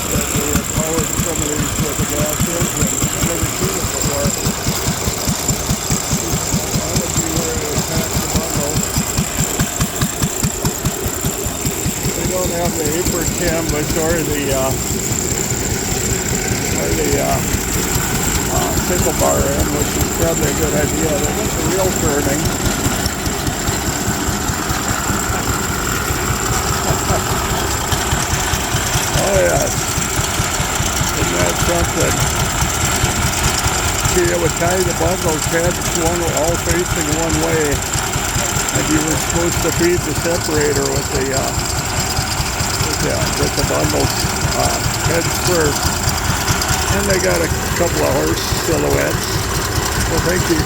that they had powered some of these with a gas engine. I've never seen it before. That would be where it would pack the bundle. They don't have the apron canvas or the sickle bar in, which is probably a good idea. They got the wheel turning. Oh yes, isn't that something? See, it would tie the bundles heads one all facing one way, and you were supposed to feed the separator with the bundles heads first. And they got a couple of horse silhouettes. Well, thank you.